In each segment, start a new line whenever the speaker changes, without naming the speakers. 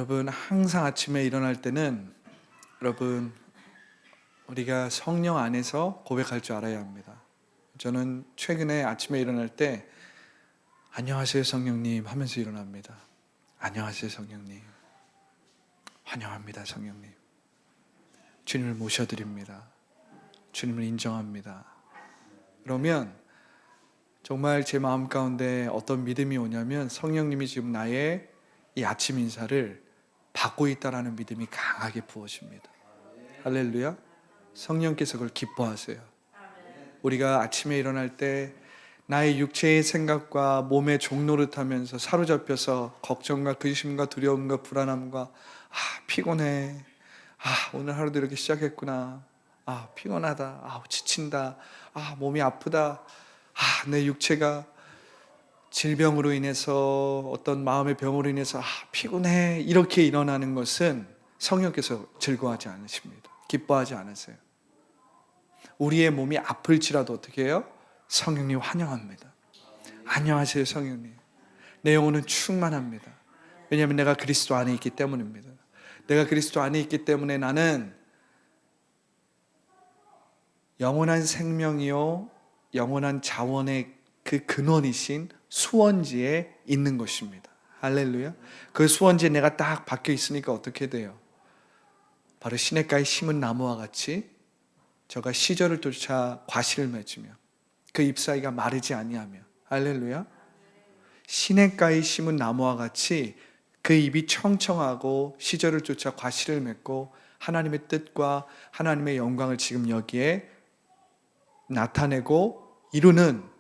여러분, 항상 아침에 일어날 때는 여러분 우리가 성령 안에서 고백할 줄 알아야 합니다. 저는 최근에 아침에 일어날 때 안녕하세요 성령님 하면서 일어납니다. 안녕하세요 성령님, 환영합니다 성령님, 주님을 모셔드립니다, 주님을 인정합니다. 그러면 정말 제 마음 가운데 어떤 믿음이 오냐면 성령님이 지금 나의 이 아침 인사를 받고 있다라는 믿음이 강하게 부어집니다. 할렐루야. 성령께서 그걸 기뻐하세요. 우리가 아침에 일어날 때 나의 육체의 생각과 몸의 종노릇하면서 사로잡혀서 걱정과 근심과 두려움과 불안함과 피곤해, 오늘 하루도 이렇게 시작했구나, 피곤하다, 지친다, 몸이 아프다, 내 육체가 질병으로 인해서 어떤 마음의 병으로 인해서 피곤해, 이렇게 일어나는 것은 성령께서 즐거워하지 않으십니다. 기뻐하지 않으세요. 우리의 몸이 아플지라도 어떻게 해요? 성령님 환영합니다. 안녕하세요 성령님, 내 영혼은 충만합니다. 왜냐하면 내가 그리스도 안에 있기 때문입니다. 내가 그리스도 안에 있기 때문에 나는 영원한 생명이요 영원한 자원의 그 근원이신 수원지에 있는 것입니다. 할렐루야. 그 수원지에 내가 딱 박혀 있으니까 어떻게 돼요? 바로 시냇가에 심은 나무와 같이 저가 시절을 쫓아 과실을 맺으며 그 잎사귀가 마르지 아니하며, 할렐루야. 시냇가에 심은 나무와 같이 그 잎이 청청하고 시절을 쫓아 과실을 맺고 하나님의 뜻과 하나님의 영광을 지금 여기에 나타내고 이루는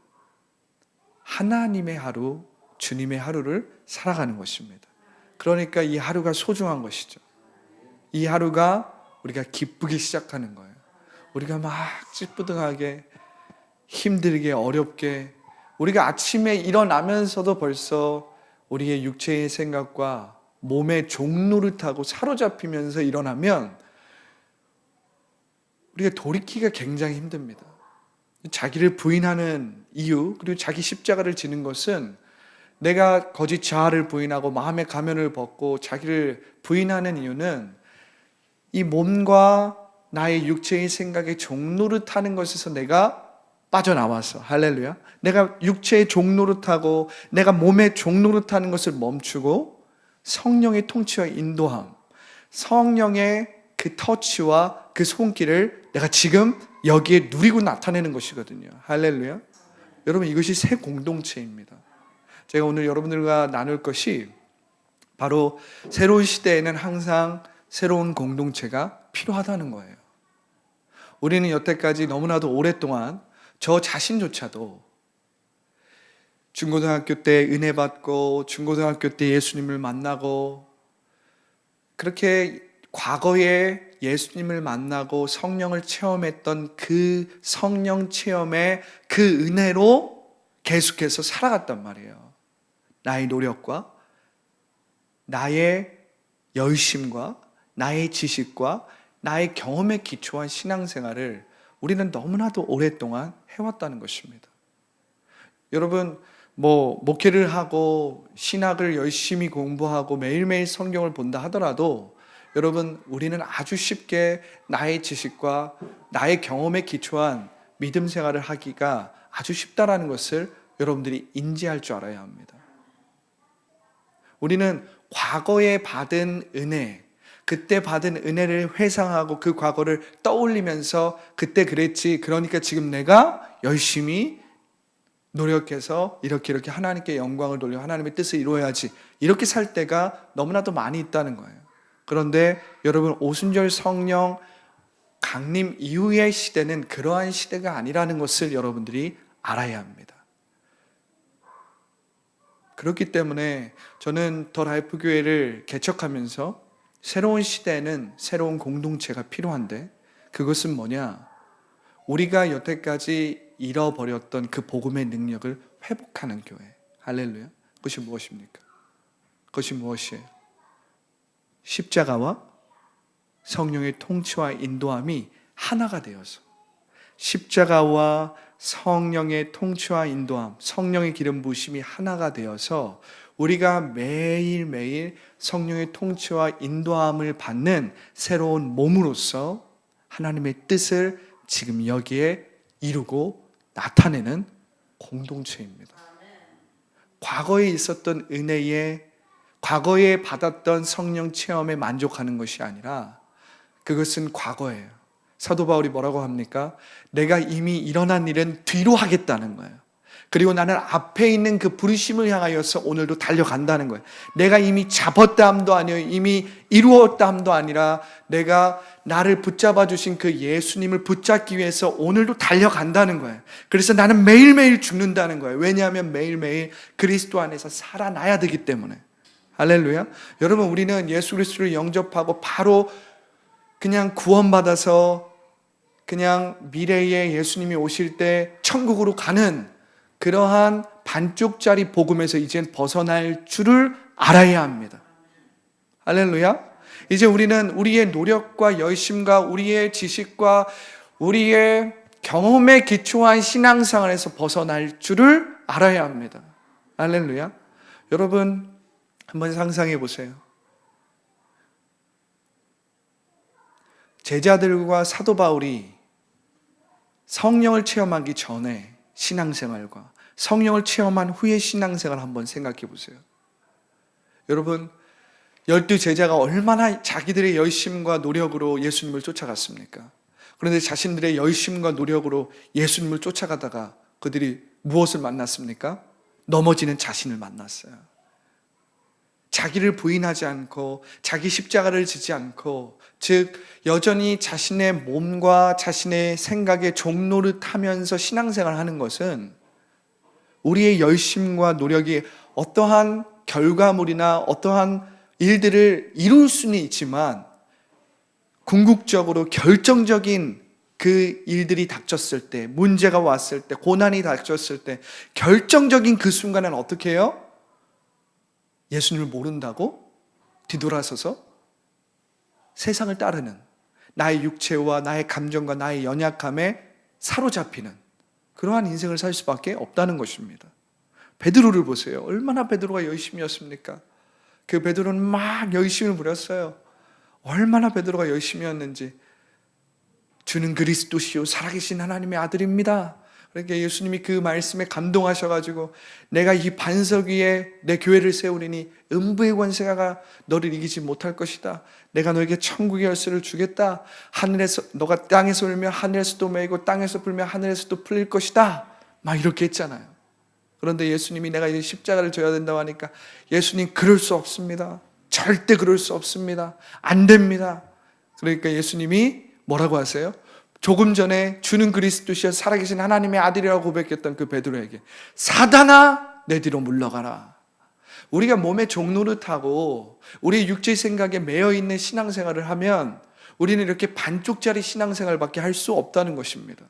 하나님의 하루, 주님의 하루를 살아가는 것입니다. 그러니까 이 하루가 소중한 것이죠. 이 하루가 우리가 기쁘게 시작하는 거예요. 우리가 막 찌뿌둥하게 힘들게 어렵게 우리가 아침에 일어나면서도 벌써 우리의 육체의 생각과 몸의 종노릇하고 사로잡히면서 일어나면 우리가 돌이키기가 굉장히 힘듭니다. 자기를 부인하는 이유, 그리고 자기 십자가를 지는 것은 내가 거짓 자아를 부인하고 마음의 가면을 벗고 자기를 부인하는 이유는 이 몸과 나의 육체의 생각에 종노릇하는 것에서 내가 빠져나와서, 할렐루야, 내가 육체의 종노릇하고 내가 몸의 종노릇하는 것을 멈추고 성령의 통치와 인도함, 성령의 그 터치와 그 손길을 내가 지금 여기에 누리고 나타내는 것이거든요. 할렐루야. 여러분, 이것이 새 공동체입니다. 제가 오늘 여러분들과 나눌 것이 바로 새로운 시대에는 항상 새로운 공동체가 필요하다는 거예요. 우리는 여태까지 너무나도 오랫동안 저 자신조차도 중고등학교 때 은혜 받고 중고등학교 때 예수님을 만나고 그렇게 과거에 예수님을 만나고 성령을 체험했던 그 성령 체험의 그 은혜로 계속해서 살아갔단 말이에요. 나의 노력과 나의 열심과 나의 지식과 나의 경험에 기초한 신앙생활을 우리는 너무나도 오랫동안 해왔다는 것입니다. 여러분, 목회를 하고 신학을 열심히 공부하고 매일매일 성경을 본다 하더라도 여러분, 우리는 아주 쉽게 나의 지식과 나의 경험에 기초한 믿음 생활을 하기가 아주 쉽다라는 것을 여러분들이 인지할 줄 알아야 합니다. 우리는 과거에 받은 은혜, 그때 받은 은혜를 회상하고 그 과거를 떠올리면서 그때 그랬지, 그러니까 지금 내가 열심히 노력해서 이렇게 하나님께 영광을 돌려 하나님의 뜻을 이루어야지, 이렇게 살 때가 너무나도 많이 있다는 거예요. 그런데 여러분, 오순절 성령 강림 이후의 시대는 그러한 시대가 아니라는 것을 여러분들이 알아야 합니다. 그렇기 때문에 저는 더 라이프 교회를 개척하면서 새로운 시대에는 새로운 공동체가 필요한데, 그것은 뭐냐? 우리가 여태까지 잃어버렸던 그 복음의 능력을 회복하는 교회. 할렐루야. 그것이 무엇입니까? 그것이 무엇이에요? 십자가와 성령의 통치와 인도함이 하나가 되어서, 십자가와 성령의 통치와 인도함, 성령의 기름 부으심이 하나가 되어서 우리가 매일매일 성령의 통치와 인도함을 받는 새로운 몸으로서 하나님의 뜻을 지금 여기에 이루고 나타내는 공동체입니다. 과거에 있었던 은혜에, 과거에 받았던 성령 체험에 만족하는 것이 아니라 그것은 과거예요. 사도 바울이 뭐라고 합니까? 내가 이미 일어난 일은 뒤로 하겠다는 거예요. 그리고 나는 앞에 있는 그 부르심을 향하여서 오늘도 달려간다는 거예요. 내가 이미 잡았다 함도 아니요, 이미 이루었다 함도 아니라 내가 나를 붙잡아 주신 그 예수님을 붙잡기 위해서 오늘도 달려간다는 거예요. 그래서 나는 매일매일 죽는다는 거예요. 왜냐하면 매일매일 그리스도 안에서 살아나야 되기 때문에. 할렐루야. 여러분, 우리는 예수 그리스도를 영접하고 바로 그냥 구원받아서 그냥 미래에 예수님이 오실 때 천국으로 가는 그러한 반쪽짜리 복음에서 이젠 벗어날 줄을 알아야 합니다. 할렐루야. 이제 우리는 우리의 노력과 열심과 우리의 지식과 우리의 경험에 기초한 신앙생활에서 벗어날 줄을 알아야 합니다. 할렐루야. 여러분, 한번 상상해 보세요. 제자들과 사도 바울이 성령을 체험하기 전에 신앙생활과 성령을 체험한 후의 신앙생활 한번 생각해 보세요. 여러분, 12제자가 얼마나 자기들의 열심과 노력으로 예수님을 쫓아갔습니까? 그런데 자신들의 열심과 노력으로 예수님을 쫓아가다가 그들이 무엇을 만났습니까? 넘어지는 자신을 만났어요. 자기를 부인하지 않고 자기 십자가를 지지 않고, 즉 여전히 자신의 몸과 자신의 생각의 종노릇하면서 신앙생활을 하는 것은 우리의 열심과 노력이 어떠한 결과물이나 어떠한 일들을 이룰 수는 있지만 궁극적으로 결정적인 그 일들이 닥쳤을 때, 문제가 왔을 때, 고난이 닥쳤을 때 결정적인 그 순간에는 어떻게 해요? 예수님을 모른다고 뒤돌아서서 세상을 따르는, 나의 육체와 나의 감정과 나의 연약함에 사로잡히는 그러한 인생을 살 수밖에 없다는 것입니다. 베드로를 보세요. 얼마나 베드로가 열심이었습니까? 그 베드로는 막 열심을 부렸어요. 얼마나 베드로가 열심이었는지. 주는 그리스도시요 살아계신 하나님의 아들입니다. 그러니까 예수님이 그 말씀에 감동하셔가지고 내가 이 반석 위에 내 교회를 세우리니 음부의 권세가 너를 이기지 못할 것이다. 내가 너에게 천국의 열쇠를 주겠다. 하늘에서 너가 땅에서 울면 하늘에서도 매이고 땅에서 불면 하늘에서도 풀릴 것이다. 막 이렇게 했잖아요. 그런데 예수님이 내가 이제 십자가를 져야 된다고 하니까 예수님, 그럴 수 없습니다. 절대 그럴 수 없습니다. 안 됩니다. 그러니까 예수님이 뭐라고 하세요? 조금 전에 주는 그리스도시여 살아계신 하나님의 아들이라고 고백했던 그 베드로에게 사단아 내 뒤로 물러가라. 우리가 몸에 종노릇하고 우리의 육체의 생각에 매여있는 신앙생활을 하면 우리는 이렇게 반쪽짜리 신앙생활밖에 할 수 없다는 것입니다.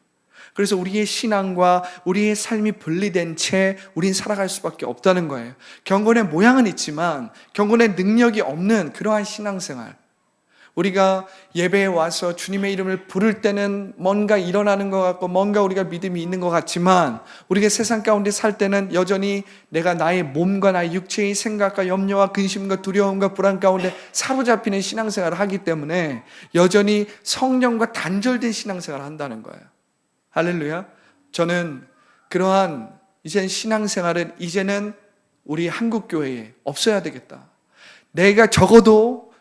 그래서 우리의 신앙과 우리의 삶이 분리된 채 우린 살아갈 수밖에 없다는 거예요. 경건의 모양은 있지만 경건의 능력이 없는 그러한 신앙생활. 우리가 예배에 와서 주님의 이름을 부를 때는 뭔가 일어나는 것 같고 뭔가 우리가 믿음이 있는 것 같지만 우리가 세상 가운데 살 때는 여전히 내가 나의 몸과 나의 육체의 생각과 염려와 근심과 두려움과 불안 가운데 사로잡히는 신앙생활을 하기 때문에 여전히 성령과 단절된 신앙생활을 한다는 거예요. 할렐루야. 저는 그러한 이제는 신앙생활은 이제는 우리 한국교회에 없어야 되겠다. 내가 적어도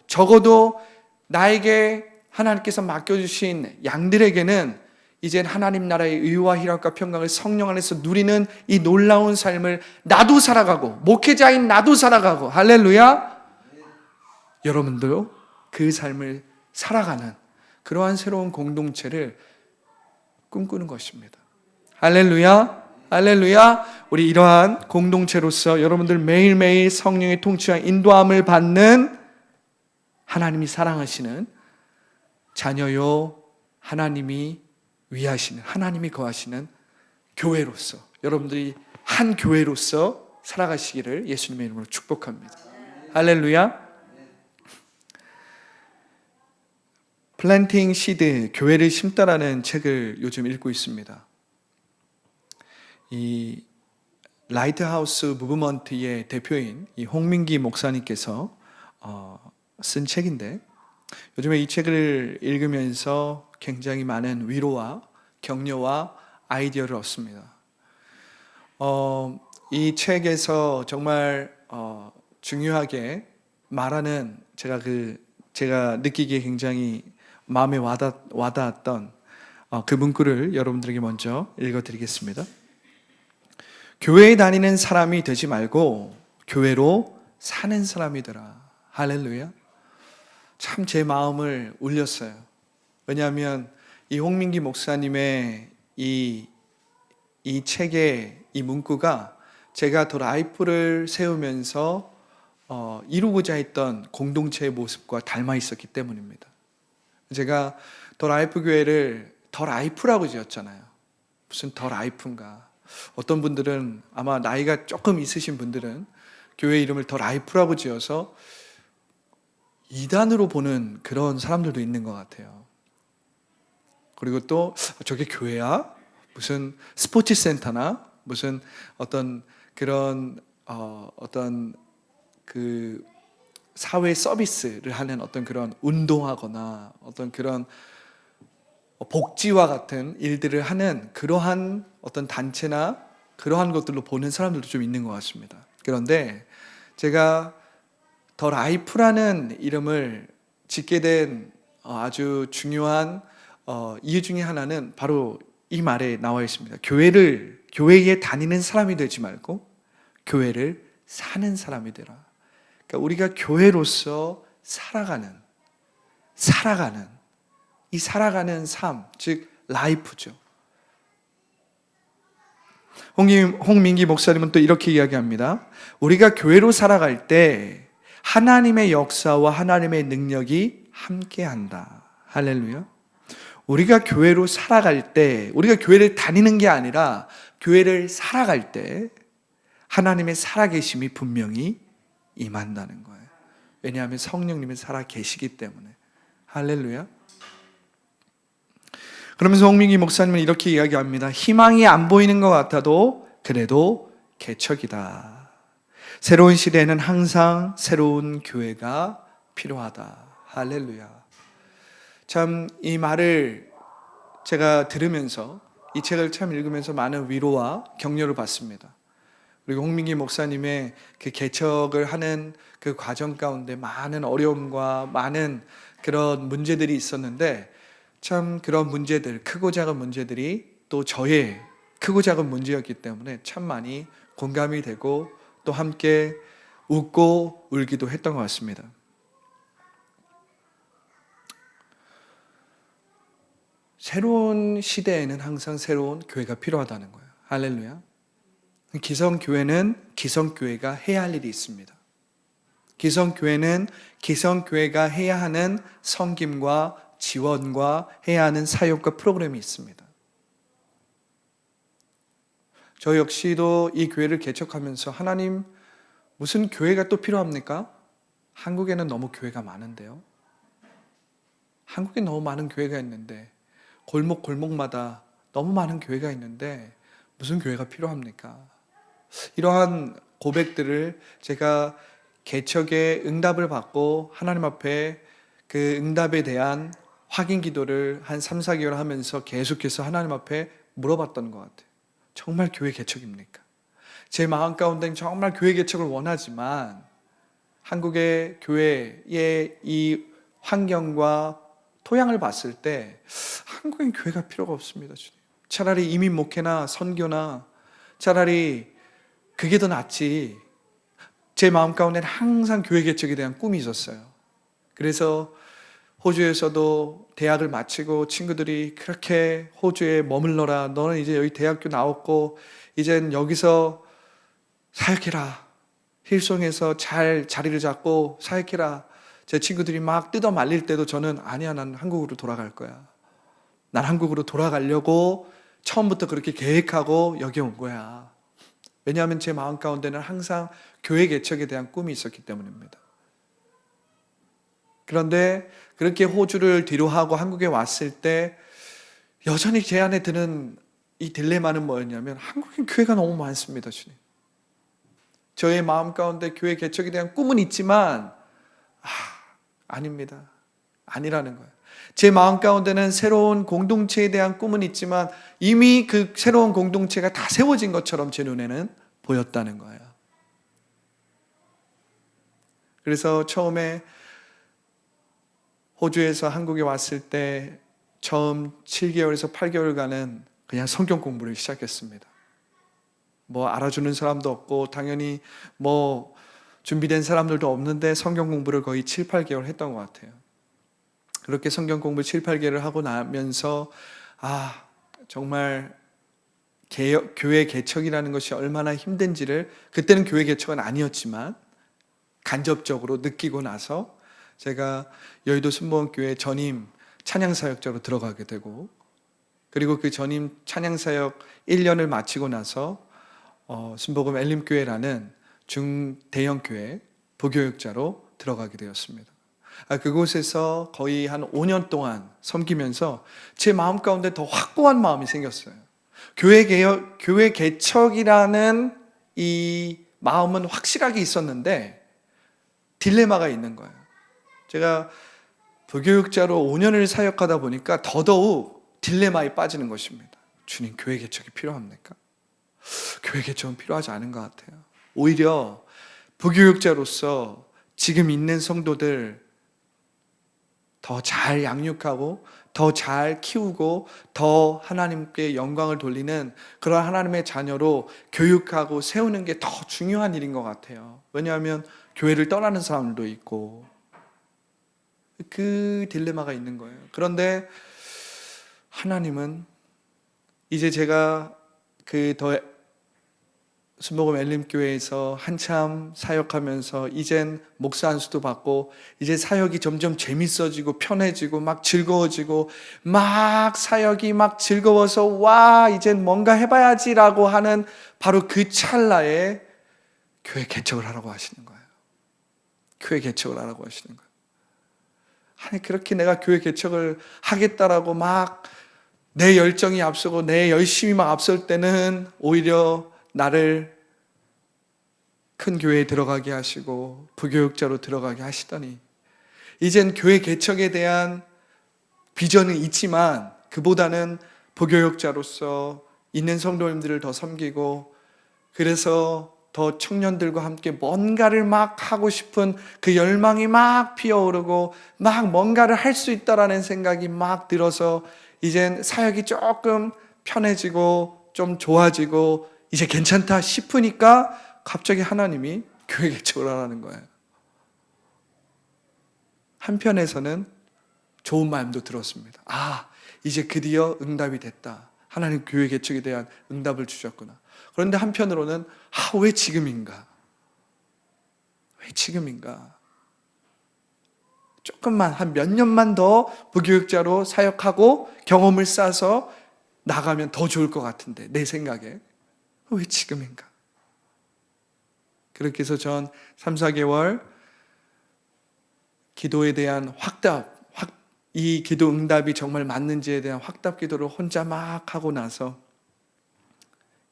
나에게 하나님께서 맡겨주신 양들에게는 이젠 하나님 나라의 의와 희락과 평강을 성령 안에서 누리는 이 놀라운 삶을 나도 살아가고 목회자인 나도 살아가고, 할렐루야. 여러분도 그 삶을 살아가는 그러한 새로운 공동체를 꿈꾸는 것입니다. 할렐루야. 할렐루야. 우리 이러한 공동체로서 여러분들 매일매일 성령의 통치와 인도함을 받는 하나님이 사랑하시는 자녀요, 하나님이 위하시는, 하나님이 거하시는 교회로서 여러분들이 한 교회로서 살아가시기를 예수님의 이름으로 축복합니다. 할렐루야. 플랜팅 시드, 교회를 심다라는 책을 요즘 읽고 있습니다. 이 라이트하우스 무브먼트의 대표인 이 홍민기 목사님께서 쓴 책인데, 요즘에 이 책을 읽으면서 굉장히 많은 위로와 격려와 아이디어를 얻습니다. 이 책에서 정말 중요하게 말하는, 제가 느끼기에 굉장히 마음에 와닿았던 그 문구를 여러분들에게 먼저 읽어드리겠습니다. 교회에 다니는 사람이 되지 말고 교회로 사는 사람이 되라. 할렐루야. 참 제 마음을 울렸어요. 왜냐하면 이 홍민기 목사님의 이 책의 이 문구가 제가 더 라이프를 세우면서 이루고자 했던 공동체의 모습과 닮아 있었기 때문입니다. 제가 더 라이프 교회를 더 라이프라고 지었잖아요. 무슨 더 라이프인가. 어떤 분들은, 아마 나이가 조금 있으신 분들은 교회 이름을 더 라이프라고 지어서 이단으로 보는 그런 사람들도 있는 것 같아요. 그리고 또 저게 교회야? 무슨 스포츠 센터나 무슨 어떤 그런 어떤 그 사회 서비스를 하는 어떤 그런 운동하거나 어떤 그런 복지와 같은 일들을 하는 그러한 어떤 단체나 그러한 것들로 보는 사람들도 좀 있는 것 같습니다. 그런데 제가 더 라이프라는 이름을 짓게 된 아주 중요한 이유 중에 하나는 바로 이 말에 나와 있습니다. 교회에 다니는 사람이 되지 말고 교회를 사는 사람이 되라. 그러니까 우리가 교회로서 살아가는 이 살아가는 삶, 즉 라이프죠. 홍민기 목사님은 또 이렇게 이야기합니다. 우리가 교회로 살아갈 때 하나님의 역사와 하나님의 능력이 함께한다. 할렐루야. 우리가 교회로 살아갈 때, 우리가 교회를 다니는 게 아니라 교회를 살아갈 때 하나님의 살아계심이 분명히 임한다는 거예요. 왜냐하면 성령님이 살아계시기 때문에. 할렐루야. 그러면서 홍민기 목사님은 이렇게 이야기합니다. 희망이 안 보이는 것 같아도 그래도 개척이다. 새로운 시대에는 항상 새로운 교회가 필요하다. 할렐루야. 참 이 말을 제가 들으면서, 이 책을 참 읽으면서 많은 위로와 격려를 받습니다. 그리고 홍민기 목사님의 그 개척을 하는 그 과정 가운데 많은 어려움과 많은 그런 문제들이 있었는데, 참 그런 문제들, 크고 작은 문제들이 또 저의 크고 작은 문제였기 때문에 참 많이 공감이 되고 또 함께 웃고 울기도 했던 것 같습니다. 새로운 시대에는 항상 새로운 교회가 필요하다는 거예요. 할렐루야. 기성교회는 기성교회가 해야 할 일이 있습니다. 기성교회는 기성교회가 해야 하는 섬김과 지원과 해야 하는 사역과 프로그램이 있습니다. 저 역시도 이 교회를 개척하면서 하나님, 무슨 교회가 또 필요합니까? 한국에는 너무 교회가 많은데요. 한국에 너무 많은 교회가 있는데, 골목마다 너무 많은 교회가 있는데 무슨 교회가 필요합니까? 이러한 고백들을 제가 개척의 응답을 받고 하나님 앞에 그 응답에 대한 확인 기도를 한 3, 4개월 하면서 계속해서 하나님 앞에 물어봤던 것 같아요. 정말 교회 개척입니까? 제 마음 가운데는 정말 교회 개척을 원하지만 한국의 교회의 이 환경과 토양을 봤을 때 한국엔 교회가 필요가 없습니다. 주님. 차라리 이민 목회나 선교나 차라리 그게 더 낫지. 제 마음 가운데는 항상 교회 개척에 대한 꿈이 있었어요. 그래서 호주에서도 대학을 마치고 친구들이 그렇게 호주에 머물러라. 너는 이제 여기 대학교 나왔고 이젠 여기서 사역해라. 힐송에서 잘 자리를 잡고 사역해라. 제 친구들이 막 뜯어 말릴 때도 저는 아니야, 난 한국으로 돌아갈 거야. 난 한국으로 돌아가려고 처음부터 그렇게 계획하고 여기 온 거야. 왜냐하면 제 마음 가운데는 항상 교회 개척에 대한 꿈이 있었기 때문입니다. 그런데 그렇게 호주를 뒤로 하고 한국에 왔을 때 여전히 제 안에 드는 이 딜레마는 뭐였냐면 한국엔 교회가 너무 많습니다, 주님. 저의 마음 가운데 교회 개척에 대한 꿈은 있지만 아닙니다. 아니라는 거예요. 제 마음 가운데는 새로운 공동체에 대한 꿈은 있지만 이미 그 새로운 공동체가 다 세워진 것처럼 제 눈에는 보였다는 거예요. 그래서 처음에 호주에서 한국에 왔을 때 처음 7개월에서 8개월간은 그냥 성경 공부를 시작했습니다. 뭐 알아주는 사람도 없고 당연히 뭐 준비된 사람들도 없는데 성경 공부를 거의 7, 8개월 했던 것 같아요. 그렇게 성경 공부 7, 8개월을 하고 나면서 정말 교회 개척이라는 것이 얼마나 힘든지를, 그때는 교회 개척은 아니었지만 간접적으로 느끼고 나서 제가 여의도 순복음교회 전임 찬양사역자로 들어가게 되고, 그리고 그 전임 찬양사역 1년을 마치고 나서 순복음 엘림교회라는 중대형 교회 부교육자로 들어가게 되었습니다. 그곳에서 거의 한 5년 동안 섬기면서 제 마음 가운데 더 확고한 마음이 생겼어요. 교회 개척이라는 이 마음은 확실하게 있었는데 딜레마가 있는 거예요. 제가 부교육자로 5년을 사역하다 보니까 더더욱 딜레마에 빠지는 것입니다. 주님, 교회 개척이 필요합니까? 교회 개척은 필요하지 않은 것 같아요. 오히려 부교육자로서 지금 있는 성도들 더 잘 양육하고 더 잘 키우고 더 하나님께 영광을 돌리는 그런 하나님의 자녀로 교육하고 세우는 게 더 중요한 일인 것 같아요. 왜냐하면 교회를 떠나는 사람들도 있고 그 딜레마가 있는 거예요. 그런데 하나님은 이제 제가 순복음 엘림교회에서 한참 사역하면서 이젠 목사 안수도 받고 이제 사역이 점점 재밌어지고 편해지고 막 즐거워지고 막 사역이 막 즐거워서 와 이젠 뭔가 해봐야지라고 하는 바로 그 찰나에 교회 개척을 하라고 하시는 거예요. 교회 개척을 하라고 하시는 거예요. 아니 그렇게 내가 교회 개척을 하겠다라고 막 내 열정이 앞서고 내 열심이 막 앞설 때는 오히려 나를 큰 교회에 들어가게 하시고 부교육자로 들어가게 하시더니 이젠 교회 개척에 대한 비전은 있지만 그보다는 부교육자로서 있는 성도님들을 더 섬기고 그래서 더 청년들과 함께 뭔가를 막 하고 싶은 그 열망이 막 피어오르고 막 뭔가를 할 수 있다라는 생각이 막 들어서 이젠 사역이 조금 편해지고 좀 좋아지고 이제 괜찮다 싶으니까 갑자기 하나님이 교회 개척을 하라는 거예요. 한편에서는 좋은 마음도 들었습니다. 이제 드디어 응답이 됐다. 하나님 교회 개척에 대한 응답을 주셨구나. 그런데 한편으로는 왜 지금인가? 왜 지금인가? 조금만 한 몇 년만 더 부교육자로 사역하고 경험을 쌓아서 나가면 더 좋을 것 같은데 내 생각에 왜 지금인가? 그렇게 해서 전 3, 4개월 기도에 대한 이 기도 응답이 정말 맞는지에 대한 확답 기도를 혼자 막 하고 나서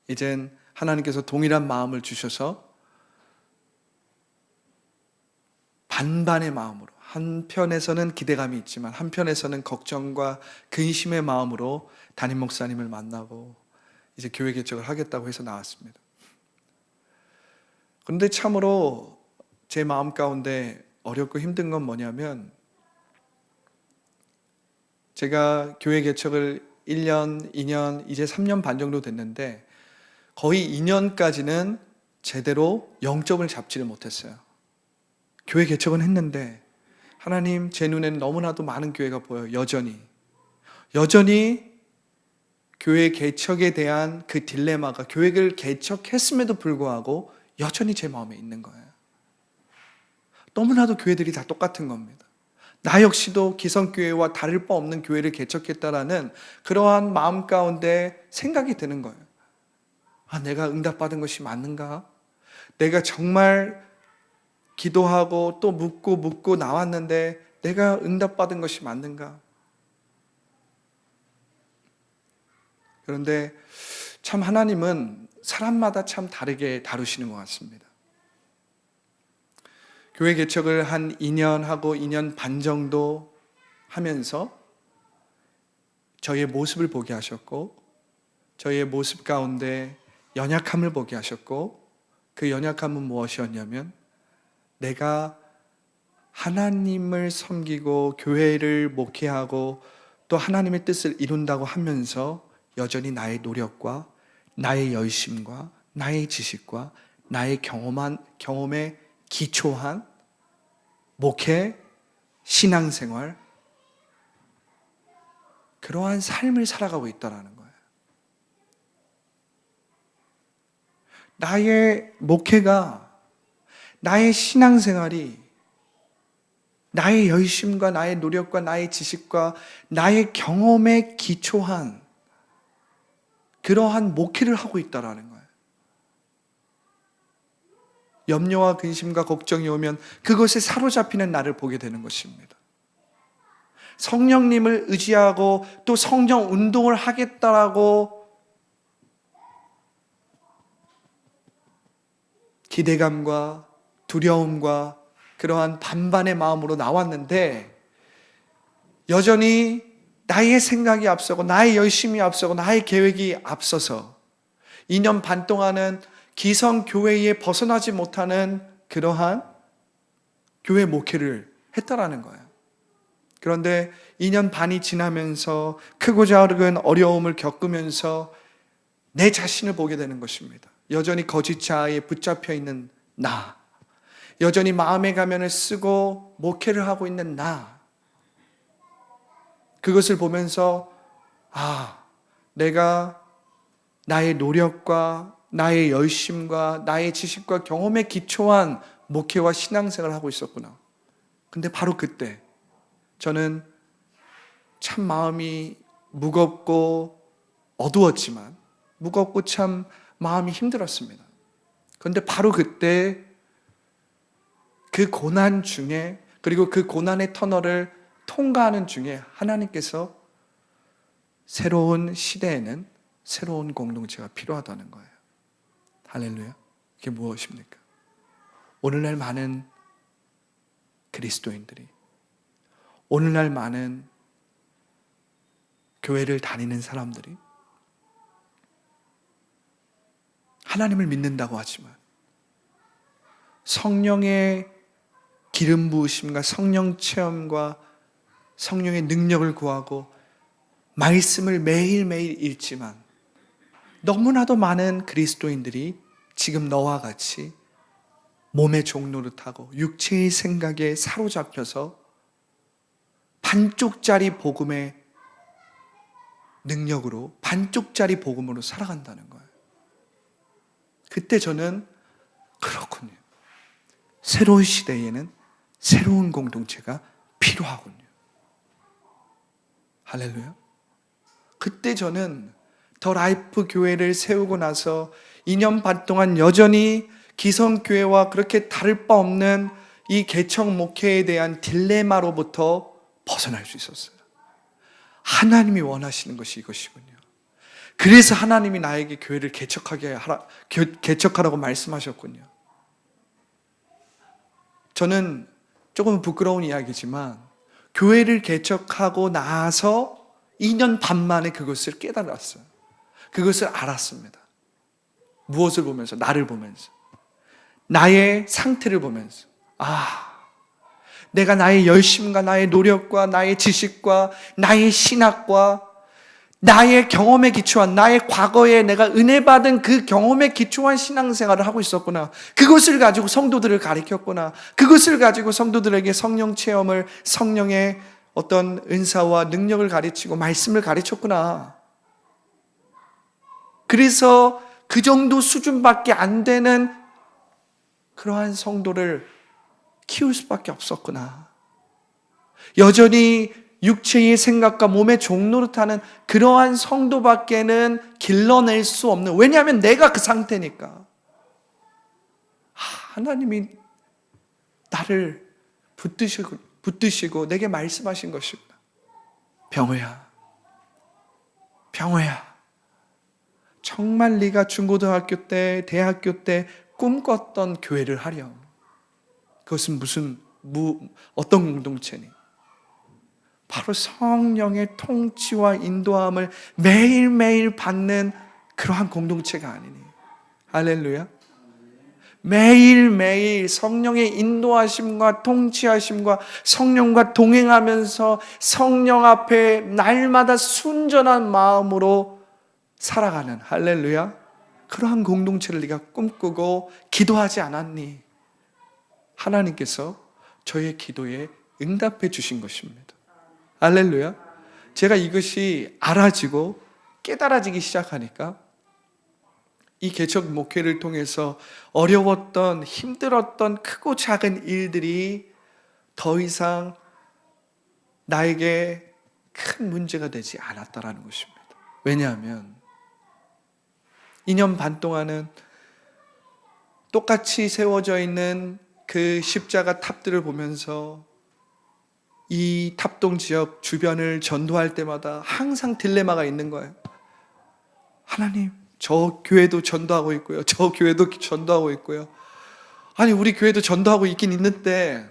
이젠 하나님께서 동일한 마음을 주셔서 반반의 마음으로, 한편에서는 기대감이 있지만 한편에서는 걱정과 근심의 마음으로 담임 목사님을 만나고 이제 교회 개척을 하겠다고 해서 나왔습니다. 그런데 참으로 제 마음 가운데 어렵고 힘든 건 뭐냐면 제가 교회 개척을 1년, 2년, 이제 3년 반 정도 됐는데 거의 2년까지는 제대로 영점을 잡지를 못했어요. 교회 개척은 했는데 하나님 제 눈에는 너무나도 많은 교회가 보여요. 여전히 교회 개척에 대한 그 딜레마가 교회를 개척했음에도 불구하고 여전히 제 마음에 있는 거예요. 너무나도 교회들이 다 똑같은 겁니다. 나 역시도 기성교회와 다를 바 없는 교회를 개척했다라는 그러한 마음 가운데 생각이 드는 거예요. 내가 응답받은 것이 맞는가? 내가 정말 기도하고 또 묻고 나왔는데 내가 응답받은 것이 맞는가? 그런데 참 하나님은 사람마다 참 다르게 다루시는 것 같습니다. 교회 개척을 한 2년 하고 2년 반 정도 하면서 저희의 모습을 보게 하셨고, 저희의 모습 가운데 연약함을 보게 하셨고, 그 연약함은 무엇이었냐면 내가 하나님을 섬기고 교회를 목회하고 또 하나님의 뜻을 이룬다고 하면서 여전히 나의 노력과 나의 열심과 나의 지식과 나의 경험에 기초한 목회, 신앙생활, 그러한 삶을 살아가고 있다는 거예요. 나의 목회가, 나의 신앙생활이 나의 열심과 나의 노력과 나의 지식과 나의 경험에 기초한 그러한 목회를 하고 있다는 거예요. 염려와 근심과 걱정이 오면 그것에 사로잡히는 나를 보게 되는 것입니다. 성령님을 의지하고 또 성령 운동을 하겠다라고 기대감과 두려움과 그러한 반반의 마음으로 나왔는데 여전히 나의 생각이 앞서고 나의 열심이 앞서고 나의 계획이 앞서서 2년 반 동안은 기성교회에 벗어나지 못하는 그러한 교회 목회를 했다라는 거예요. 그런데 2년 반이 지나면서 크고 작은 어려움을 겪으면서 내 자신을 보게 되는 것입니다. 여전히 거짓 자아에 붙잡혀 있는 나, 여전히 마음의 가면을 쓰고 목회를 하고 있는 나, 그것을 보면서 내가 나의 노력과 나의 열심과 나의 지식과 경험에 기초한 목회와 신앙생활을 하고 있었구나. 근데 바로 그때 저는 참 마음이 무겁고 어두웠지만 무겁고 참 마음이 힘들었습니다. 그런데 바로 그때 그 고난 중에, 그리고 그 고난의 터널을 통과하는 중에 하나님께서 새로운 시대에는 새로운 공동체가 필요하다는 거예요. 할렐루야. 이게 무엇입니까? 오늘날 많은 그리스도인들이, 오늘날 많은 교회를 다니는 사람들이 하나님을 믿는다고 하지만 성령의 기름 부으심과 성령 체험과 성령의 능력을 구하고 말씀을 매일매일 읽지만 너무나도 많은 그리스도인들이 지금 너와 같이 몸의 종노릇하고 육체의 생각에 사로잡혀서 반쪽짜리 복음의 능력으로, 반쪽짜리 복음으로 살아간다는 거예요. 그때 저는 그렇군요. 새로운 시대에는 새로운 공동체가 필요하군요. 할렐루야. 그때 저는 더 라이프 교회를 세우고 나서 2년 반 동안 여전히 기성교회와 그렇게 다를 바 없는 이 개척 목회에 대한 딜레마로부터 벗어날 수 있었어요. 하나님이 원하시는 것이 이것이군요. 그래서 하나님이 나에게 교회를 개척하라고 말씀하셨군요. 저는 조금 부끄러운 이야기지만 교회를 개척하고 나서 2년 반 만에 그것을 깨달았어요. 그것을 알았습니다. 무엇을 보면서? 나를 보면서, 나의 상태를 보면서, 내가 나의 열심과 나의 노력과 나의 지식과 나의 신학과 나의 경험에 기초한, 나의 과거에 내가 은혜 받은 그 경험에 기초한 신앙생활을 하고 있었구나. 그것을 가지고 성도들을 가르쳤구나. 그것을 가지고 성도들에게 성령 체험을, 성령의 어떤 은사와 능력을 가르치고 말씀을 가르쳤구나. 그래서 그 정도 수준밖에 안 되는 그러한 성도를 키울 수밖에 없었구나. 여전히 육체의 생각과 몸의 종노릇하는 그러한 성도밖에는 길러낼 수 없는, 왜냐하면 내가 그 상태니까. 하나님이 나를 붙드시고 내게 말씀하신 것입니다. 병호야, 정말 네가 중고등학교 때, 대학교 때 꿈꿨던 교회를 하렴. 그것은 어떤 공동체니? 바로 성령의 통치와 인도함을 매일매일 받는 그러한 공동체가 아니니. 할렐루야. 매일매일 성령의 인도하심과 통치하심과 성령과 동행하면서 성령 앞에 날마다 순전한 마음으로 살아가는, 할렐루야, 그러한 공동체를 네가 꿈꾸고 기도하지 않았니? 하나님께서 저의 기도에 응답해 주신 것입니다. 할렐루야. 제가 이것이 알아지고 깨달아지기 시작하니까 이 개척 목회를 통해서 어려웠던, 힘들었던 크고 작은 일들이 더 이상 나에게 큰 문제가 되지 않았다라는 것입니다. 왜냐하면 2년 반 동안은 똑같이 세워져 있는 그 십자가 탑들을 보면서 이 탑동 지역 주변을 전도할 때마다 항상 딜레마가 있는 거예요. 하나님, 저 교회도 전도하고 있고요, 저 교회도 전도하고 있고요. 아니, 우리 교회도 전도하고 있긴 있는데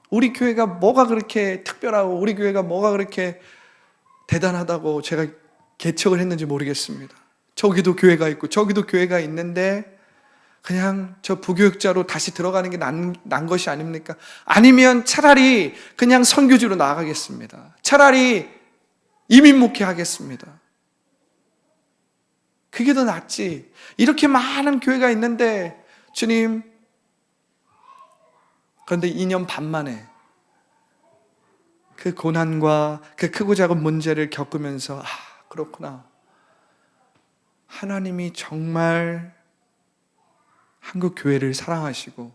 우리 교회가 뭐가 그렇게 특별하고 우리 교회가 뭐가 그렇게 대단하다고 제가 개척을 했는지 모르겠습니다. 저기도 교회가 있고 저기도 교회가 있는데 그냥 저 부교육자로 다시 들어가는 게 난 것이 아닙니까? 아니면 차라리 그냥 선교지로 나아가겠습니다. 차라리 이민 목회하겠습니다. 그게 더 낫지. 이렇게 많은 교회가 있는데 주님, 그런데 2년 반 만에 그 고난과 그 크고 작은 문제를 겪으면서 그렇구나. 하나님이 정말 한국 교회를 사랑하시고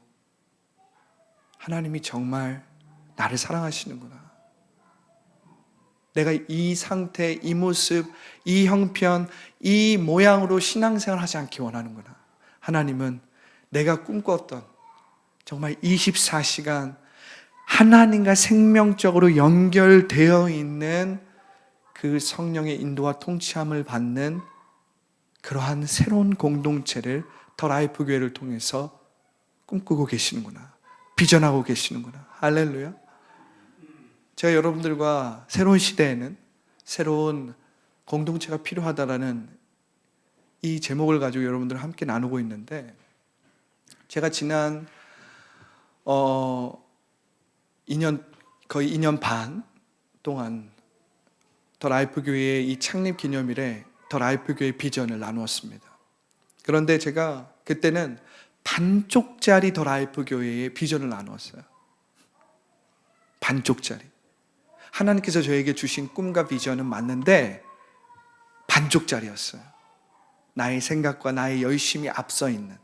하나님이 정말 나를 사랑하시는구나. 내가 이 상태, 이 모습, 이 형편, 이 모양으로 신앙생활 하지 않기 원하는구나. 하나님은 내가 꿈꿨던 정말 24시간 하나님과 생명적으로 연결되어 있는 그 성령의 인도와 통치함을 받는 그러한 새로운 공동체를 더 라이프 교회를 통해서 꿈꾸고 계시는구나. 비전하고 계시는구나. 할렐루야. 제가 여러분들과 새로운 시대에는 새로운 공동체가 필요하다라는 이 제목을 가지고 여러분들과 함께 나누고 있는데, 제가 지난 2년, 거의 2년 반 동안 더 라이프 교회의 이 창립 기념일에 더 라이프 교회 비전을 나누었습니다. 그런데 제가 그때는 반쪽짜리 더 라이프 교회의 비전을 나누었어요. 반쪽짜리. 하나님께서 저에게 주신 꿈과 비전은 맞는데 반쪽짜리였어요. 나의 생각과 나의 열심이 앞서 있는,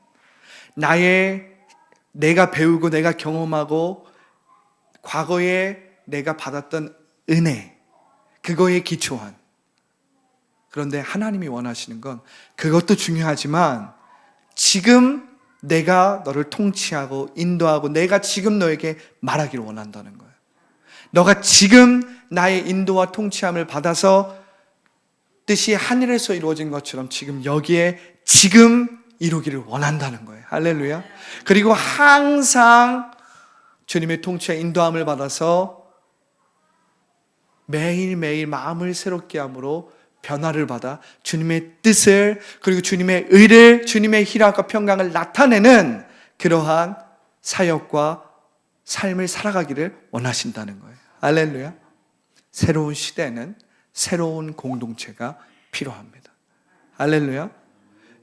내가 배우고 내가 경험하고 과거에 내가 받았던 은혜, 그거에 기초한. 그런데 하나님이 원하시는 건 그것도 중요하지만 지금 내가 너를 통치하고 인도하고 내가 지금 너에게 말하기를 원한다는 거예요. 너가 지금 나의 인도와 통치함을 받아서 뜻이 하늘에서 이루어진 것처럼 지금 여기에 지금 이루기를 원한다는 거예요. 할렐루야. 그리고 항상 주님의 통치와 인도함을 받아서 매일매일 마음을 새롭게 함으로 변화를 받아 주님의 뜻을, 그리고 주님의 의를, 주님의 희락과 평강을 나타내는 그러한 사역과 삶을 살아가기를 원하신다는 거예요. 할렐루야. 새로운 시대는 새로운 공동체가 필요합니다. 할렐루야.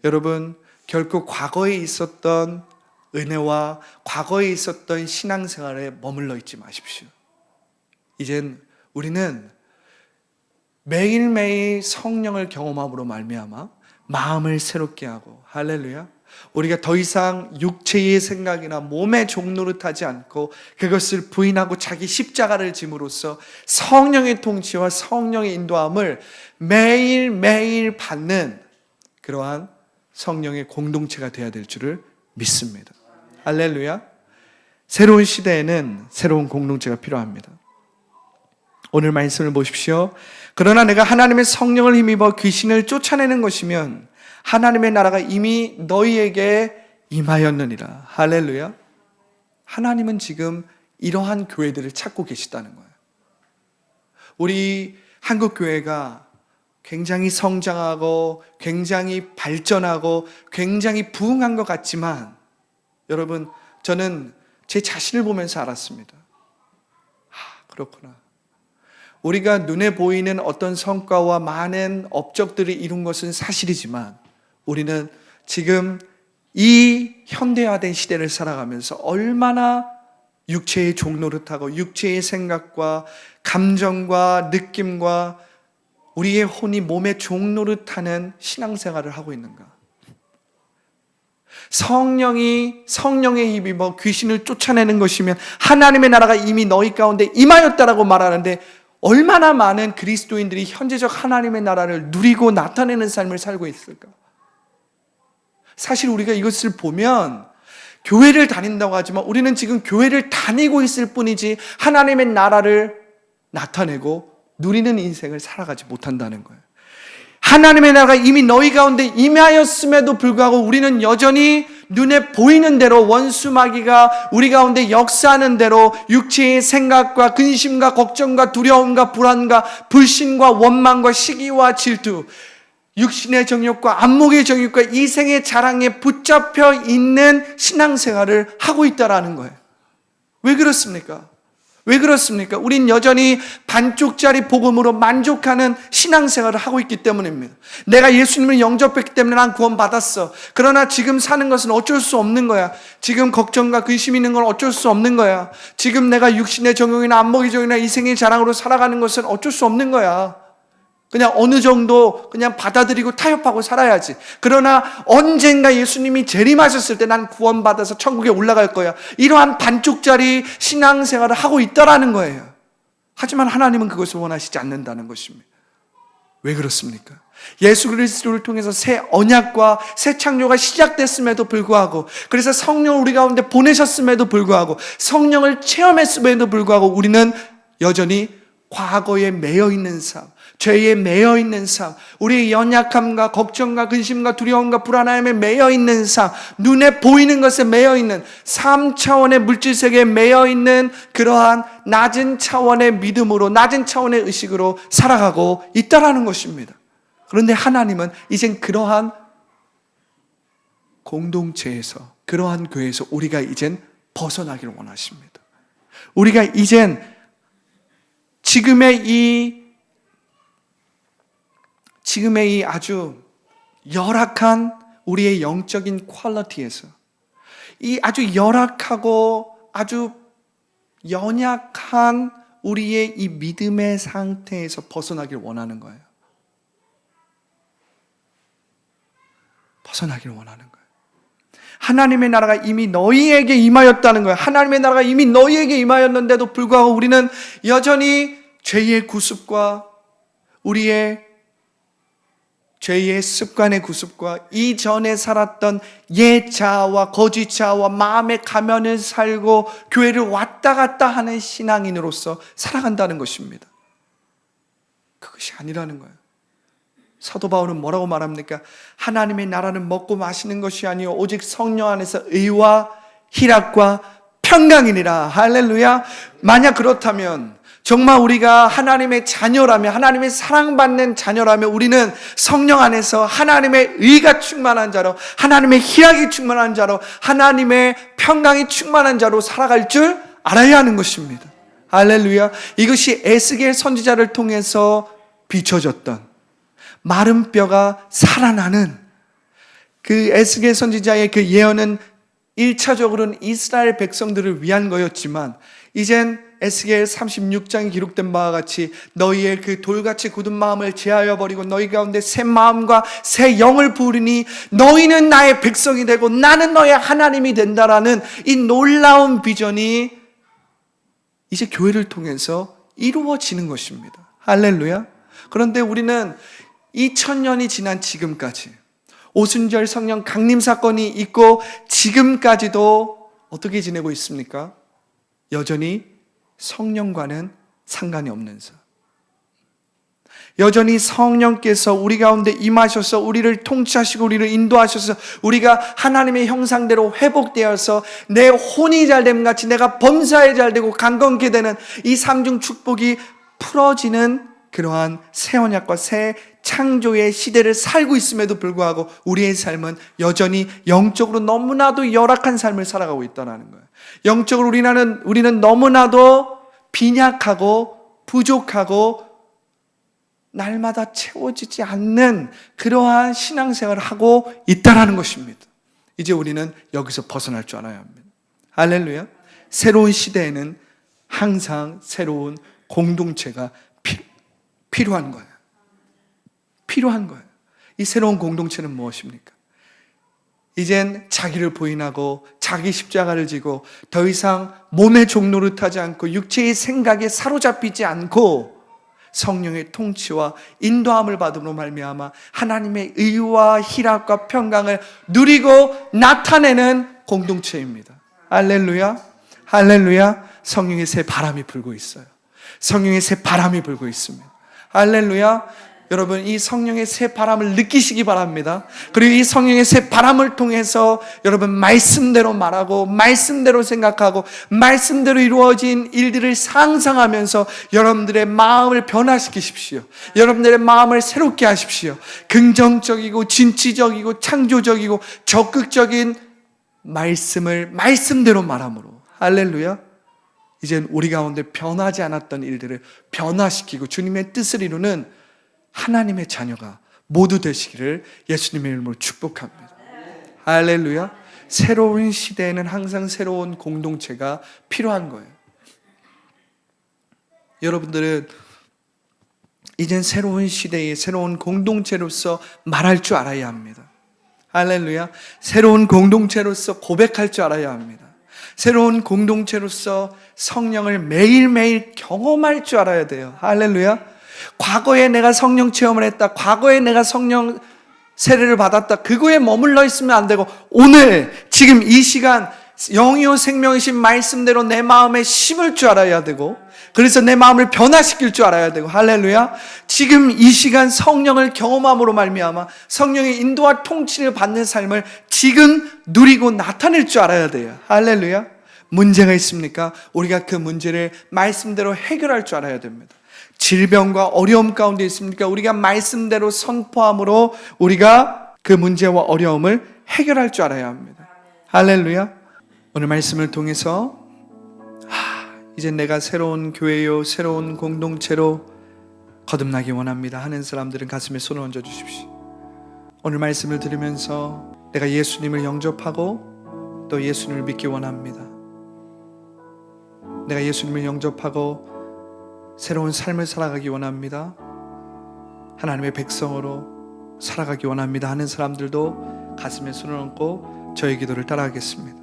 여러분, 결코 과거에 있었던 은혜와 과거에 있었던 신앙생활에 머물러 있지 마십시오. 이젠 우리는 매일매일 성령을 경험함으로 말미암아 마음을 새롭게 하고, 할렐루야, 우리가 더 이상 육체의 생각이나 몸의 종노릇하지 않고 그것을 부인하고 자기 십자가를 짐으로써 성령의 통치와 성령의 인도함을 매일매일 받는 그러한 성령의 공동체가 되어야 될 줄을 믿습니다. 할렐루야. 새로운 시대에는 새로운 공동체가 필요합니다. 오늘 말씀을 보십시오. 그러나 내가 하나님의 성령을 힘입어 귀신을 쫓아내는 것이면 하나님의 나라가 이미 너희에게 임하였느니라. 할렐루야. 하나님은 지금 이러한 교회들을 찾고 계시다는 거예요. 우리 한국 교회가 굉장히 성장하고 굉장히 발전하고 굉장히 부흥한 것 같지만 여러분, 저는 제 자신을 보면서 알았습니다. 그렇구나. 우리가 눈에 보이는 어떤 성과와 많은 업적들을 이룬 것은 사실이지만 우리는 지금 이 현대화된 시대를 살아가면서 얼마나 육체의 종노릇하고 육체의 생각과 감정과 느낌과 우리의 혼이 몸의 종노릇하는 신앙생활을 하고 있는가? 성령의 힘입어 귀신을 쫓아내는 것이면 하나님의 나라가 이미 너희 가운데 임하였다라고 말하는데 얼마나 많은 그리스도인들이 현재적 하나님의 나라를 누리고 나타내는 삶을 살고 있을까? 사실 우리가 이것을 보면 교회를 다닌다고 하지만 우리는 지금 교회를 다니고 있을 뿐이지 하나님의 나라를 나타내고 누리는 인생을 살아가지 못한다는 거예요. 하나님의 나라가 이미 너희 가운데 임하였음에도 불구하고 우리는 여전히 눈에 보이는 대로 원수 마귀가 우리 가운데 역사하는 대로 육체의 생각과 근심과 걱정과 두려움과 불안과 불신과 원망과 시기와 질투, 육신의 정욕과 안목의 정욕과 이생의 자랑에 붙잡혀 있는 신앙생활을 하고 있다라는 거예요. 왜 그렇습니까? 왜 그렇습니까? 우린 여전히 반쪽짜리 복음으로 만족하는 신앙생활을 하고 있기 때문입니다. 내가 예수님을 영접했기 때문에 난 구원받았어. 그러나 지금 사는 것은 어쩔 수 없는 거야. 지금 걱정과 근심이 있는 건 어쩔 수 없는 거야. 지금 내가 육신의 정욕이나 안목의 정욕이나 이생의 자랑으로 살아가는 것은 어쩔 수 없는 거야. 그냥 어느 정도 그냥 받아들이고 타협하고 살아야지. 그러나 언젠가 예수님이 재림하셨을 때 난 구원받아서 천국에 올라갈 거야. 이러한 반쪽짜리 신앙생활을 하고 있다라는 거예요. 하지만 하나님은 그것을 원하시지 않는다는 것입니다. 왜 그렇습니까? 예수 그리스도를 통해서 새 언약과 새 창조가 시작됐음에도 불구하고, 그래서 성령을 우리 가운데 보내셨음에도 불구하고, 성령을 체험했음에도 불구하고 우리는 여전히 과거에 매여 있는 삶, 죄에 매여 있는 삶, 우리의 연약함과 걱정과 근심과 두려움과 불안함에 매여 있는 삶, 눈에 보이는 것에 매여 있는 3차원의 물질 세계에 매여 있는 그러한 낮은 차원의 믿음으로, 낮은 차원의 의식으로 살아가고 있다라는 것입니다. 그런데 하나님은 이젠 그러한 공동체에서, 그러한 교회에서 우리가 이젠 벗어나기를 원하십니다. 우리가 이젠 지금의 이 아주 열악한 우리의 영적인 퀄리티에서, 이 아주 열악하고 아주 연약한 우리의 이 믿음의 상태에서 벗어나기를 원하는 거예요. 벗어나기를 원하는 거예요. 하나님의 나라가 이미 너희에게 임하였다는 거예요. 하나님의 나라가 이미 너희에게 임하였는데도 불구하고 우리는 여전히 죄의 구습과 우리의 죄의 습관의 구습과 이전에 살았던 옛 자아와 거짓 자아와 마음의 가면을 살고 교회를 왔다 갔다 하는 신앙인으로서 살아간다는 것입니다. 그것이 아니라는 거예요. 사도 바울은 뭐라고 말합니까? 하나님의 나라는 먹고 마시는 것이 아니요 오직 성령 안에서 의와 희락과 평강이니라. 할렐루야. 만약 그렇다면, 정말 우리가 하나님의 자녀라면, 하나님의 사랑받는 자녀라면 우리는 성령 안에서 하나님의 의가 충만한 자로, 하나님의 희락이 충만한 자로, 하나님의 평강이 충만한 자로 살아갈 줄 알아야 하는 것입니다. 할렐루야. 이것이 에스겔 선지자를 통해서 비춰졌던 마른 뼈가 살아나는 그 에스겔 선지자의 그 예언은 1차적으로는 이스라엘 백성들을 위한 거였지만, 이젠 에스겔 36장에 기록된 바와 같이 너희의 그 돌같이 굳은 마음을 제하여 버리고 너희 가운데 새 마음과 새 영을 부으리니 너희는 나의 백성이 되고 나는 너의 하나님이 된다라는 이 놀라운 비전이 이제 교회를 통해서 이루어지는 것입니다. 할렐루야. 그런데 우리는 2000년이 지난 지금까지, 오순절 성령 강림 사건이 있고 지금까지도 어떻게 지내고 있습니까? 여전히 성령과는 상관이 없는 삶. 여전히 성령께서 우리 가운데 임하셔서 우리를 통치하시고 우리를 인도하셔서 우리가 하나님의 형상대로 회복되어서 내 혼이 잘됨 같이 내가 범사에 잘되고 강건케 되는 이 삼중 축복이 풀어지는 그러한 새 언약과 새 창조의 시대를 살고 있음에도 불구하고 우리의 삶은 여전히 영적으로 너무나도 열악한 삶을 살아가고 있다는 거예요. 영적으로 우리는 너무나도 빈약하고 부족하고 날마다 채워지지 않는 그러한 신앙생활을 하고 있다는 것입니다. 이제 우리는 여기서 벗어날 줄 알아야 합니다. 할렐루야. 새로운 시대에는 항상 새로운 공동체가 필요한 거예요. 필요한 거예요. 이 새로운 공동체는 무엇입니까? 이젠 자기를 부인하고 자기 십자가를 지고 더 이상 몸의 종로를 타지 않고 육체의 생각에 사로잡히지 않고 성령의 통치와 인도함을 받음으로 말미암아 하나님의 의와 희락과 평강을 누리고 나타내는 공동체입니다. 할렐루야. 할렐루야. 성령의 새 바람이 불고 있어요. 성령의 새 바람이 불고 있습니다. 할렐루야. 여러분, 이 성령의 새 바람을 느끼시기 바랍니다. 그리고 이 성령의 새 바람을 통해서 여러분 말씀대로 말하고 말씀대로 생각하고 말씀대로 이루어진 일들을 상상하면서 여러분들의 마음을 변화시키십시오. 여러분들의 마음을 새롭게 하십시오. 긍정적이고 진취적이고 창조적이고 적극적인 말씀을 말씀대로 말함으로, 할렐루야, 이젠 우리 가운데 변하지 않았던 일들을 변화시키고 주님의 뜻을 이루는 하나님의 자녀가 모두 되시기를 예수님의 이름으로 축복합니다. 할렐루야. 새로운 시대에는 항상 새로운 공동체가 필요한 거예요. 여러분들은 이젠 새로운 시대의 새로운 공동체로서 말할 줄 알아야 합니다. 할렐루야. 새로운 공동체로서 고백할 줄 알아야 합니다. 새로운 공동체로서 성령을 매일매일 경험할 줄 알아야 돼요. 할렐루야. 과거에 내가 성령 체험을 했다, 과거에 내가 성령 세례를 받았다, 그거에 머물러 있으면 안 되고 오늘 지금 이 시간 영이요 생명이신 말씀대로 내 마음에 심을 줄 알아야 되고, 그래서 내 마음을 변화시킬 줄 알아야 되고, 할렐루야. 지금 이 시간 성령을 경험함으로 말미암아 성령의 인도와 통치를 받는 삶을 지금 누리고 나타낼 줄 알아야 돼요. 할렐루야. 문제가 있습니까? 우리가 그 문제를 말씀대로 해결할 줄 알아야 됩니다. 질병과 어려움 가운데 있습니까? 우리가 말씀대로 선포함으로 우리가 그 문제와 어려움을 해결할 줄 알아야 합니다. 할렐루야. 오늘 말씀을 통해서 이제 내가 새로운 교회요 새로운 공동체로 거듭나기 원합니다 하는 사람들은 가슴에 손을 얹어 주십시오. 오늘 말씀을 들으면서 내가 예수님을 영접하고 또 예수님을 믿기 원합니다. 내가 예수님을 영접하고 새로운 삶을 살아가기 원합니다. 하나님의 백성으로 살아가기 원합니다 하는 사람들도 가슴에 손을 얹고 저의 기도를 따라하겠습니다.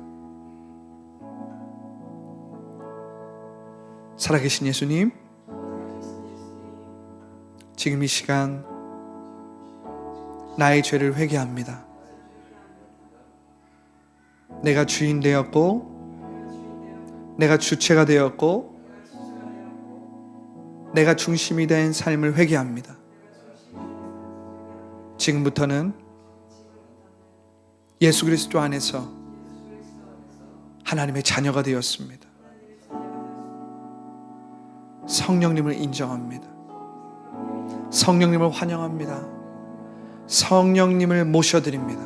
살아계신 예수님, 지금 이 시간 나의 죄를 회개합니다. 내가 주인 되었고 내가 주체가 되었고 내가 중심이 된 삶을 회개합니다. 지금부터는 예수 그리스도 안에서 하나님의 자녀가 되었습니다. 성령님을 인정합니다. 성령님을 환영합니다. 성령님을 모셔드립니다.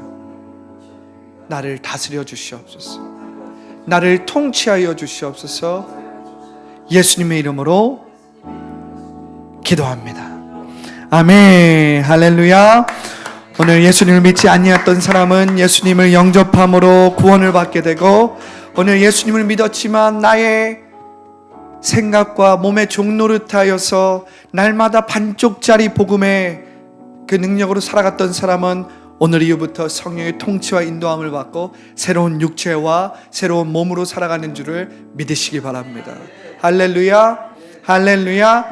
나를 다스려 주시옵소서. 나를 통치하여 주시옵소서. 예수님의 이름으로 기도합니다. 아멘. 할렐루야. 오늘 예수님을 믿지 아니했던 사람은 예수님을 영접함으로 구원을 받게 되고, 오늘 예수님을 믿었지만 나의 생각과 몸의 종노릇하여서 날마다 반쪽짜리 복음의 그 능력으로 살아갔던 사람은 오늘 이후부터 성령의 통치와 인도함을 받고 새로운 육체와 새로운 몸으로 살아가는 줄을 믿으시기 바랍니다. 할렐루야. 할렐루야.